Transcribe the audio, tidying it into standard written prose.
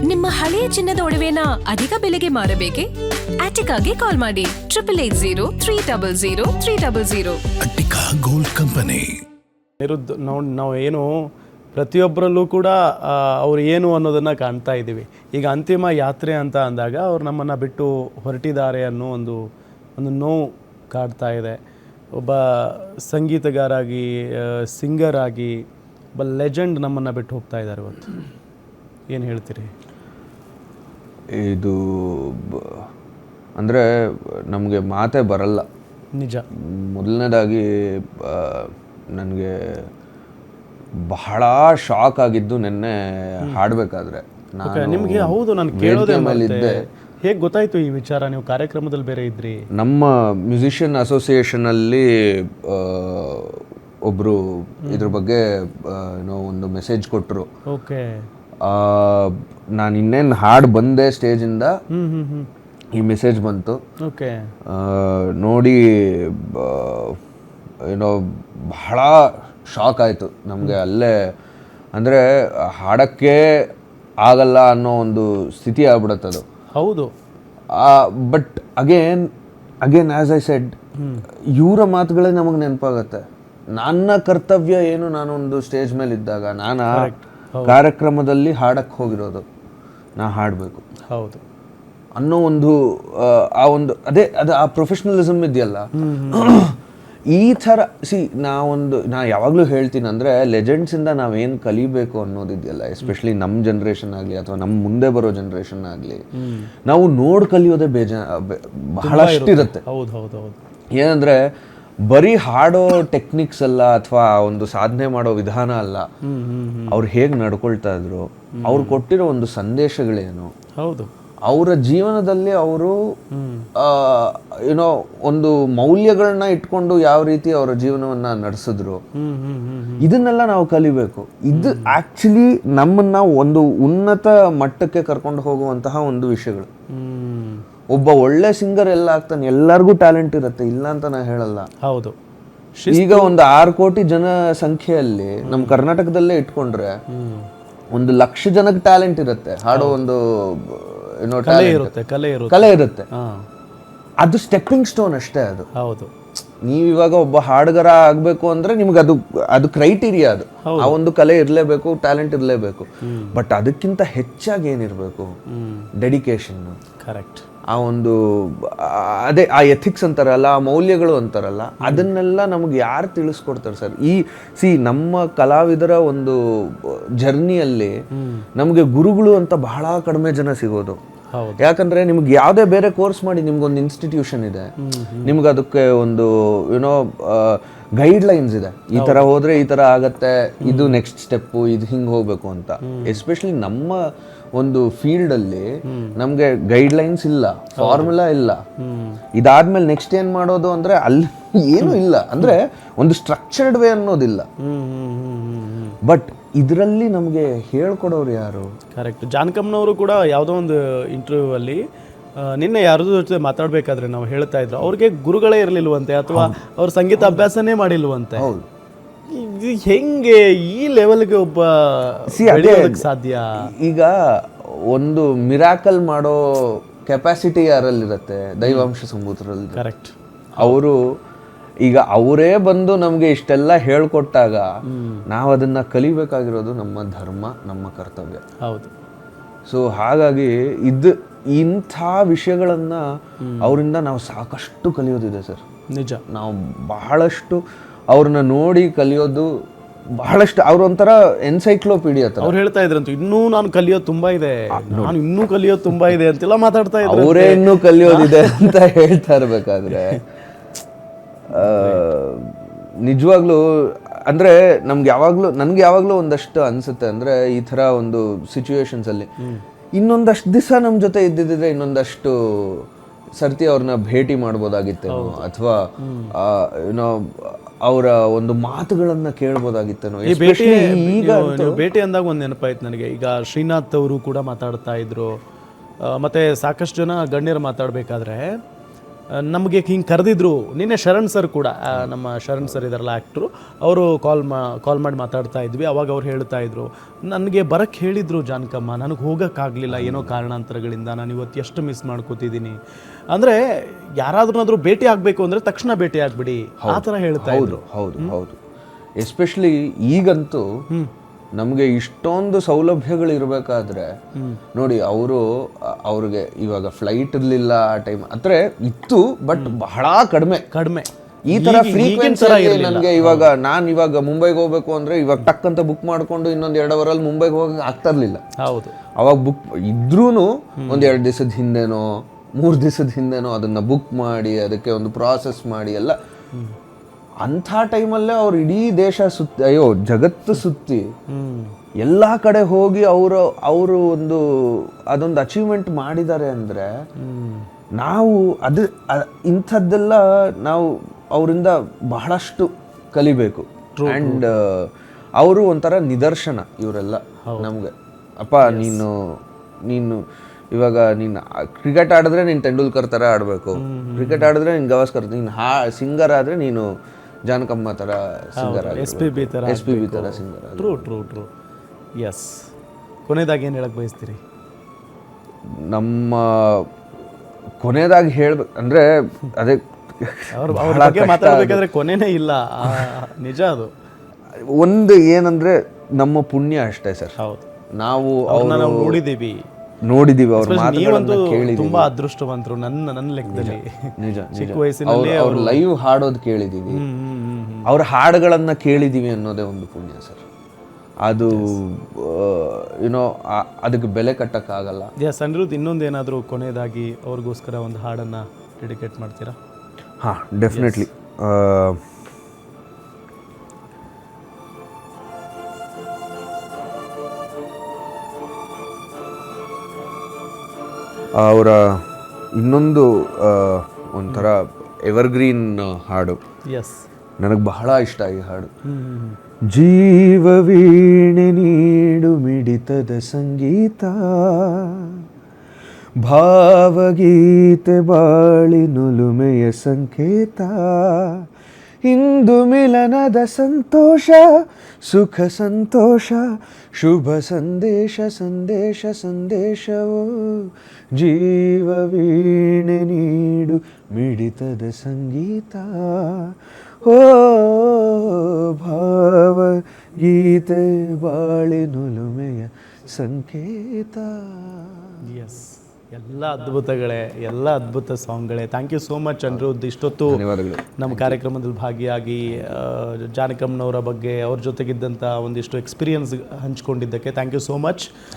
ನಿಮ್ಮ ಹಳೆಯ ಚಿನ್ನದ ಒಡವೆನ ಅಧಿಕ ಬೆಲೆಗೆ ಮಾರಬೇಕೆ? ಆಟಿಕಾಗೆ ಕಾಲ್ ಮಾಡಿ 8880 ಅಟ್ಟಿಕಾ ಗೋಲ್ಡ್ ಕಂಪನಿ. ನಾವು ಏನು ಪ್ರತಿಯೊಬ್ಬರಲ್ಲೂ ಕೂಡ ಅವ್ರು ಏನು ಅನ್ನೋದನ್ನು ಕಾಣ್ತಾ ಇದ್ದೀವಿ. ಈಗ ಅಂತಿಮ ಯಾತ್ರೆ ಅಂತ ಅಂದಾಗ ಅವ್ರು ನಮ್ಮನ್ನು ಬಿಟ್ಟು ಹೊರಟಿದ್ದಾರೆ ಅನ್ನೋ ಒಂದು ನೋವು ಕಾಡ್ತಾ ಇದೆ. ಒಬ್ಬ ಸಂಗೀತಗಾರಾಗಿ, ಸಿಂಗರ್ ಆಗಿ, ಒಬ್ಬ ಲೆಜೆಂಡ್ ನಮ್ಮನ್ನು ಬಿಟ್ಟು ಹೋಗ್ತಾ ಇದ್ದಾರೆ ಇವತ್ತು. ಏನು ಹೇಳ್ತೀರಿ? ಇದು ಅಂದರೆ ನಮಗೆ ಮಾತೇ ಬರಲ್ಲ. ನಿಜ. ಮೊದಲನೇದಾಗಿ ನನಗೆ ಬಹಳ ಶಾಕ್ ಆಗಿದ್ದು ನಿನ್ನೆ ಹಾಡಬೇಕಾದ್ರೆ. ನಿಮಗೆ ಹೌದು, ನಾನು ಕೇಳೋದೇ ಮೇಲಿದ್ದೆ. ಹೇಗೆ ಗೊತ್ತಾಯ್ತು ಈ ವಿಚಾರ? ನೀವು ಕಾರ್ಯಕ್ರಮದಲ್ಲಿ ಬೇರೆ ಇದ್ರಿ. ನಮ್ಮ ಮ್ಯೂಸಿಷಿಯನ್ ಅಸೋಸಿಯೇಷನಲ್ಲಿ ಒಬ್ಬರು ಇದ್ರ ಬಗ್ಗೆ ಏನೋ ಒಂದು ಮೆಸೇಜ್ ಕೊಟ್ಟರು. ಓಕೆ. ನಾನು ಇನ್ನೇನು ಹಾಡು ಬಂದೆ ಸ್ಟೇಜಿಂದ, ಈ ಮೆಸೇಜ್ ಬಂತು. ಓಕೆ. ನೋಡಿ ಏನೋ ಬಹಳ ಶಾಕ್ ಆಯಿತು ನಮಗೆ ಅಲ್ಲೇ. ಅಂದರೆ ಹಾಡೋಕ್ಕೆ ಆಗಲ್ಲ ಅನ್ನೋ ಒಂದು ಸ್ಥಿತಿ ಆಗ್ಬಿಡುತ್ತದು. ಹೌದು. But again as I said, ಇವರ ಮಾತುಗಳೇ ನಮಗೆ ನೆನಪಾಗತ್ತೆ. ನನ್ನ ಕರ್ತವ್ಯ ಏನು, ನಾನು ಒಂದು ಸ್ಟೇಜ್ ಮೇಲೆ ಇದ್ದಾಗ ನಾನು ಕಾರ್ಯಕ್ರಮದಲ್ಲಿ ಹಾಡಕ್ಕೆ ಹೋಗಿರೋದು, ನಾ ಹಾಡಬೇಕು ಹೌದು ಅನ್ನೋ ಒಂದು ಅದೇ ಆ ಪ್ರೊಫೆಷ್ನಲಿಸಮ್ ಇದೆಯಲ್ಲ. ಈ ಥರ ನಾ ಯಾವಾಗಲೂ ಹೇಳ್ತೀನಿ ಅಂದರೆ, ಲೆಜೆಂಡ್ಸಿಂದ ನಾವೇನು ಕಲಿಬೇಕು ಅನ್ನೋದಿದೆಯಲ್ಲ, ಎಸ್ಪೆಷಲಿ ನಮ್ಮ ಜನ್ರೇಷನ್ ಆಗಲಿ ಅಥವಾ ನಮ್ಮ ಮುಂದೆ ಬರೋ ಜನ್ರೇಷನ್ ಆಗಲಿ, ನಾವು ನೋಡಿ ಕಲಿಯೋದೇ ಬಹಳಷ್ಟಿರುತ್ತೆ. ಹೌದು ಹೌದು ಹೌದು. ಏನಂದರೆ ಬರೀ ಹಾಡೋ ಟೆಕ್ನಿಕ್ಸ್ ಅಲ್ಲ ಅಥವಾ ಒಂದು ಸಾಧನೆ ಮಾಡೋ ವಿಧಾನ ಅಲ್ಲ, ಅವ್ರು ಹೇಗೆ ನಡ್ಕೊಳ್ತಾ ಇದ್ರು, ಅವ್ರು ಕೊಟ್ಟಿರೋ ಒಂದು ಸಂದೇಶಗಳೇನು, ಹೌದು, ಅವರ ಜೀವನದಲ್ಲಿ ಅವರು ಏನೋ ಒಂದು ಮೌಲ್ಯಗಳನ್ನ ಇಟ್ಕೊಂಡು ಯಾವ ರೀತಿ ಅವರ ಜೀವನವನ್ನ ನಡೆಸಿದ್ರು, ಇದನ್ನೆಲ್ಲ ನಾವು ಕಲಿಬೇಕು. ಇದು ಆಕ್ಚುಲಿ ನಮ್ಮನ್ನ ಒಂದು ಉನ್ನತ ಮಟ್ಟಕ್ಕೆ ಕರ್ಕೊಂಡು ಹೋಗುವಂತಹ ಒಂದು ವಿಷಯಗಳು. ಒಬ್ಬ ಒಳ್ಳೆ ಸಿಂಗರ್ ಎಲ್ಲ ಆಗ್ತಾನೆ, ಎಲ್ಲರಿಗೂ ಟ್ಯಾಲೆಂಟ್ ಇರುತ್ತೆ, ಇಲ್ಲ ಅಂತ ನಾ ಹೇಳಲ್ಲ. ಹೌದು. ಈಗ ಒಂದು 6 ಕೋಟಿ ಜನ ಸಂಖ್ಯೆಯಲ್ಲಿ ನಮ್ಮ ಕರ್ನಾಟಕದಲ್ಲೇ ಇಟ್ಕೊಂಡ್ರೆ 1 ಲಕ್ಷ ಜನಕ್ಕೆ ಟ್ಯಾಲೆಂಟ್ ಇರುತ್ತೆ, ಹಾಡೋ ಒಂದು ಏನೋ ಕಲೆ ಇರುತ್ತೆ. ಅದು ಸ್ಟೆಪ್ಪಿಂಗ್ ಸ್ಟೋನ್ ಅಷ್ಟೇ. ಅದು ಹೌದು. ನೀವು ಇವಾಗ ಒಬ್ಬ ಹಾಡುಗಾರ ಆಗ್ಬೇಕು ಅಂದ್ರೆ ನಿಮ್ಗೆ ಅದು ಕ್ರೈಟೀರಿಯಾ. ಅದು ಆ ಒಂದು ಕಲೆ ಇರಲೇಬೇಕು, ಟ್ಯಾಲೆಂಟ್ ಇರಲೇಬೇಕು. ಬಟ್ ಅದಕ್ಕಿಂತ ಹೆಚ್ಚಾಗಿ ಏನಿರಬೇಕು, ಡೆಡಿಕೇಶನ್. ಕರೆಕ್ಟ್. ಆ ಒಂದು ಅದೇ ಆ ಎಥಿಕ್ಸ್ ಅಂತಾರಲ್ಲ, ಆ ಮೌಲ್ಯಗಳು ಅಂತಾರಲ್ಲ, ಅದನ್ನೆಲ್ಲ ನಮಗೆ ಯಾರು ತಿಳಿಸ್ಕೊಡ್ತಾರೆ ಸರ್? ನಮ್ಮ ಕಲಾವಿದರ ಒಂದು ಜರ್ನಿಯಲ್ಲಿ ನಮಗೆ ಗುರುಗಳು ಅಂತ ಬಹಳ ಕಡಿಮೆ ಜನ ಸಿಗೋದು. ಯಾಕಂದ್ರೆ ನಿಮ್ಗೆ ಯಾವುದೇ ಬೇರೆ ಕೋರ್ಸ್ ಮಾಡಿ ನಿಮ್ಗೊಂದು ಇನ್ಸ್ಟಿಟ್ಯೂಷನ್ ಇದೆ, ನಿಮ್ಗೆ ಅದಕ್ಕೆ ಒಂದು ಏನೋ ಗೈಡ್ ಲೈನ್ಸ್ ಇದೆ, ಈ ತರ ಹೋದ್ರೆ ಈ ತರ ಆಗತ್ತೆ, ಇದು ನೆಕ್ಸ್ಟ್ ಸ್ಟೆಪ್, ಇದು ಹಿಂಗೆ ಹೋಗ್ಬೇಕು ಅಂತ. ಎಸ್ಪೆಷಲಿ ನಮ್ಮ ಒಂದು ಫೀಲ್ಡ್ ಅಲ್ಲಿ ನಮ್ಗೆ ಗೈಡ್ ಲೈನ್ಸ್ ಇಲ್ಲ, ಫಾರ್ಮುಲಾ ಇಲ್ಲ. ಇದಾದ್ಮೇಲೆ ನೆಕ್ಸ್ಟ್ ಏನ್ ಮಾಡೋದು ಅಂದ್ರೆ ಅಲ್ಲಿ ಏನು ಇಲ್ಲ, ಅಂದ್ರೆ ಒಂದು ಸ್ಟ್ರಕ್ಚರ್ಡ್ ವೇ ಅನ್ನೋದಿಲ್ಲ. ಬಟ್ ಇದರಲ್ಲಿ ನಮಗೆ ಹೇಳ್ಕೊಡೋರು ಯಾರು? ಕರೆಕ್ಟ್. ಜಾನಕಮ್ಮನವರು ಕೂಡ ಯಾವುದೋ ಒಂದು ಇಂಟರ್ವ್ಯೂ ಅಲ್ಲಿ ನಿನ್ನೆ ಯಾರದೋ ಜೊತೆ ಮಾತಾಡ್ಬೇಕಾದ್ರೆ ನಾವು ಹೇಳ್ತಾ ಇದ್ರು, ಅವ್ರಿಗೆ ಗುರುಗಳೇ ಇರಲಿಲ್ವಂತೆ ಅಥವಾ ಅವ್ರ ಸಂಗೀತ ಅಭ್ಯಾಸನೇ ಮಾಡಿಲ್ವಂತೆ. ಹೆಂಗೆ ಈ ಲೆವೆಲ್ಗೆ ಒಬ್ಬ ಸಾಧ್ಯ? ಈಗ ಒಂದು ಮಿರಾಕಲ್ ಮಾಡೋ ಕೆಪಾಸಿಟಿ ಯಾರಲ್ಲಿರುತ್ತೆ? ದೈವಾಂಶ ಸಂಭೂತರಲ್ಲಿ. ಕರೆಕ್ಟ್. ಅವರು ಈಗ ಅವರೇ ಬಂದು ನಮ್ಗೆ ಇಷ್ಟೆಲ್ಲ ಹೇಳ್ಕೊಟ್ಟಾಗ ನಾವು ಅದನ್ನ ಕಲಿಬೇಕಾಗಿರೋದು ನಮ್ಮ ಧರ್ಮ, ನಮ್ಮ ಕರ್ತವ್ಯ. ಹೌದು. ಸೊ ಹಾಗಾಗಿ ಇಂಥ ವಿಷಯಗಳನ್ನ ಅವರಿಂದ ನಾವು ಸಾಕಷ್ಟು ಕಲಿಯೋದಿದೆ ಸರ್. ನಿಜ. ನಾವು ಬಹಳಷ್ಟು ಅವ್ರನ್ನ ನೋಡಿ ಕಲಿಯೋದು ಬಹಳಷ್ಟು. ಅವ್ರ ಒಂಥರ ಎನ್ಸೈಕ್ಲೋಪೀಡಿಯಾ ತರ. ಅವ್ರು ಹೇಳ್ತಾ ಇದ್ರಂತ, ಇನ್ನೂ ನಾನು ಕಲಿಯೋದು ತುಂಬಾ ಇದೆ, ನಾನು ಇನ್ನೂ ಕಲಿಯೋದು ತುಂಬಾ ಇದೆ ಅಂತೆಲ್ಲ ಮಾತಾಡ್ತಾ ಇದ್ರು. ಅವರೇ ಇನ್ನೂ ಕಲಿಯೋದಿದೆ ಅಂತ ಹೇಳ್ತಾ ಇರ್ಬೇಕಾದ್ರೆ ನಿಜವಾಗ್ಲೂ ಅಂದ್ರೆ ನನ್ಗೆ ಯಾವಾಗ್ಲೂ ಒಂದಷ್ಟು ಅನ್ಸುತ್ತೆ, ಅಂದ್ರೆ ಈ ತರ ಒಂದು ಸಿಚುವೇಶನ್ಸ್ ಅಲ್ಲಿ ಇನ್ನೊಂದಷ್ಟು ದಿವಸ ನಮ್ಮ ಜೊತೆ ಇದ್ದಿದ್ರೆ ಇನ್ನೊಂದಷ್ಟು ಸರ್ತಿ ಅವ್ರನ್ನ ಭೇಟಿ ಮಾಡ್ಬೋದಾಗಿತ್ತೇನೋ, ಅಥವಾ ಏನೋ ಅವರ ಒಂದು ಮಾತುಗಳನ್ನ ಕೇಳ್ಬೋದಾಗಿತ್ತೇನೋ. ಈಗ ಭೇಟಿ ಅಂದಾಗ ಒಂದು ನೆನಪಾಯ್ತು ನನಗೆ. ಈಗ ಶ್ರೀನಾಥ್ ಅವರು ಕೂಡ ಮಾತಾಡ್ತಾ ಇದ್ರು, ಮತ್ತೆ ಸಾಕಷ್ಟು ಜನ ಗಣ್ಯರು ಮಾತಾಡ್ಬೇಕಾದ್ರೆ ನಮಗೆ ಹಿಂಗೆ ಕರೆದಿದ್ರು. ನಿನ್ನೆ ಶರಣ್ ಸರ್ ಕೂಡ ನಮ್ಮ ಶರಣ್ ಸರ್ ಇದಾರಲ್ಲ ಆ್ಯಕ್ಟ್ರು, ಅವರು ಕಾಲ್ ಮಾಡಿ ಮಾತಾಡ್ತಾ ಇದ್ವಿ. ಅವಾಗ ಅವ್ರು ಹೇಳ್ತಾ ಇದ್ರು, ನನಗೆ ಬರೋಕ್ಕೆ ಹೇಳಿದರು ಜಾನಕಮ್ಮ, ನನಗೆ ಹೋಗೋಕ್ಕಾಗಲಿಲ್ಲ ಏನೋ ಕಾರಣಾಂತರಗಳಿಂದ, ನಾನು ಇವತ್ತು ಎಷ್ಟು ಮಿಸ್ ಮಾಡ್ಕೋತಿದ್ದೀನಿ. ಅಂದರೆ ಯಾರಾದ್ರೂ ಭೇಟಿ ಆಗಬೇಕು ಅಂದರೆ ತಕ್ಷಣ ಭೇಟಿ ಆಗಿಬಿಡಿ, ಆ ಥರ ಹೇಳ್ತಾ ಇದ್ರು. ಹೌದು ಎಸ್ಪೆಷಲಿ ಈಗಂತೂ ನಮಗೆ ಇಷ್ಟೊಂದು ಸೌಲಭ್ಯಗಳು ಇರಬೇಕಾದ್ರೆ ನೋಡಿ, ಅವ್ರಿಗೆ ಇವಾಗ ಫ್ಲೈಟ್ ಇರಲಿಲ್ಲ ಆ ಟೈಮ್ ಹತ್ರ ಇತ್ತು, ಬಟ್ ಬಹಳ ಕಡಿಮೆ ಈ ತರ ಫ್ರೀಕ್ವೆನ್ಸಿ ನನಗೆ ಇವಾಗ ಮುಂಬೈಗೆ ಹೋಗ್ಬೇಕು ಅಂದ್ರೆ ಇವಾಗ ಟಕ್ ಅಂತ ಬುಕ್ ಮಾಡ್ಕೊಂಡು ಇನ್ನೊಂದು 2 ಅವರಲ್ಲಿ ಮುಂಬೈಗೆ ಹೋಗಕ್ಕೆ ಆಗ್ತಾ ಇರ್ಲಿಲ್ಲ. ಹೌದು, ಅವಾಗ ಬುಕ್ ಇದ್ರೂನು ಒಂದ್ 2 ದಿವಸದ ಹಿಂದೆನೋ 3 ದಿವಸದ ಹಿಂದೆನೋ ಅದನ್ನ ಬುಕ್ ಮಾಡಿ ಅದಕ್ಕೆ ಒಂದು ಪ್ರಾಸೆಸ್ ಮಾಡಿ ಎಲ್ಲ. ಅಂಥ ಟೈಮಲ್ಲೇ ಅವ್ರು ಇಡೀ ದೇಶ ಜಗತ್ತು ಸುತ್ತಿ ಎಲ್ಲ ಕಡೆ ಹೋಗಿ ಅವರು ಅದೊಂದು ಅಚೀವ್ಮೆಂಟ್ ಮಾಡಿದ್ದಾರೆ ಅಂದರೆ ನಾವು ಇಂಥದ್ದೆಲ್ಲ ನಾವು ಅವರಿಂದ ಬಹಳಷ್ಟು ಕಲಿಬೇಕು. ಆ್ಯಂಡ್ ಅವರು ಒಂಥರ ನಿದರ್ಶನ ಇವರೆಲ್ಲ ನಮಗೆ. ಅಪ್ಪ ನೀನು ಇವಾಗ ನೀನು ಕ್ರಿಕೆಟ್ ಆಡಿದ್ರೆ ನೀನು ತೆಂಡೂಲ್ಕರ್ ಥರ ಆಡಬೇಕು, ಕ್ರಿಕೆಟ್ ಆಡಿದ್ರೆ ನೀನು ಗವಾಸ್ಕರ್, ನೀನು ಸಿಂಗರ್ ಆದರೆ ನೀನು ಜಾನಕಮ್ಮ ಥರ ಸಿಂಗರ್, ಎಸ್ ಪಿ ಬಿ ಥರ ಸಿಂಗರ್. ಟ್ರೂ. ಎಸ್, ಕೊನೆಯದಾಗಿ ಏನು ಹೇಳಕ್ಕೆ ಬಯಸ್ತೀರಿ? ನಮ್ಮ ಕೊನೆಯದಾಗಿ ಹೇಳ್ಬೇಕು ಅಂದರೆ ಅದೇ ಅವ್ರ ಬಗ್ಗೆ ಮಾತಾಡಬೇಕಾದ್ರೆ ಕೊನೆನೇ ಇಲ್ಲ, ನಿಜ ಅದು. ಒಂದು ಏನಂದರೆ ನಮ್ಮ ಪುಣ್ಯ ಅಷ್ಟೇ ಸರ್. ಹೌದು, ನಾವು ನೋಡಿದ್ದೀವಿ ಅವ್ರ ಮಾತುಗಳನ್ನು ಕೇಳಿದ್ದೀವಿ. ತುಂಬಾ ಅದೃಷ್ಟವಂತರು ನನ್ನ ಲೆಕ್ಕದಲ್ಲಿ. ನಿಜ, ಚಿಕ್ಕ ವಯಸ್ಸಿನಲ್ಲಿ ಅವ್ರ ಲೈವ್ ಹಾಡೋದು ಕೇಳಿದ್ದೀವಿ, ಅವ್ರ ಹಾಡುಗಳನ್ನ ಕೇಳಿದ್ದೀವಿ ಅನ್ನೋದೇ ಒಂದು ಪುಣ್ಯ ಸರ್. ಅದು ಅದಕ್ಕೆ ಬೆಲೆ ಕಟ್ಟಕ್ಕಾಗಲ್ಲ. ಎಸ್, ಅನಿರುದ್ಧ್, ಇನ್ನೊಂದೇನಾದರೂ ಕೊನೆಯದಾಗಿ ಅವ್ರಿಗೋಸ್ಕರ ಒಂದು ಹಾಡನ್ನು ಡೆಡಿಕೇಟ್ ಮಾಡ್ತೀರಾ? ಹಾಂ, ಡೆಫಿನೆಟ್ಲಿ. ಅವರ ಇನ್ನೊಂದು ಒಂಥರ ಎವರ್ಗ್ರೀನ್ ಹಾಡು, ಎಸ್, ನನಗೆ ಬಹಳ ಇಷ್ಟ ಈ ಹಾಡು. ಜೀವವೀಣೆ ನೀಡು ಮಿಡಿತದ ಸಂಗೀತ, ಭಾವಗೀತೆ ಬಾಳಿನುಲುಮೆಯ ಸಂಕೇತ, ಇಂದು ಮಿಲನದ ಸಂತೋಷ, ಸುಖ ಸಂತೋಷ, ಶುಭ ಸಂದೇಶವೋ, ಜೀವವೀಣೆ ನೀಡು ಮಿಡಿತದ ಸಂಗೀತ, ಓ ಭಾವಗೀತೆ ಬಾಳಿನುಲುಮೆಯ ಸಂಕೇತ. ಎಸ್, ಎಲ್ಲ ಅದ್ಭುತಗಳೇ, ಎಲ್ಲ ಅದ್ಭುತ ಸಾಂಗ್ಗಳೇ. Thank you so much Anirudh, ಇಷ್ಟೊತ್ತು ನಮ್ಮ ಕಾರ್ಯಕ್ರಮದಲ್ಲಿ ಭಾಗಿಯಾಗಿ ಜಾನಕಮ್ಮನವರ ಬಗ್ಗೆ ಅವ್ರ ಜೊತೆಗಿದ್ದಂಥ ಒಂದಿಷ್ಟು ಎಕ್ಸ್ಪೀರಿಯನ್ಸ್ ಹಂಚ್ಕೊಂಡಿದ್ದಕ್ಕೆ ಥ್ಯಾಂಕ್ ಯು ಸೋ ಮಚ್.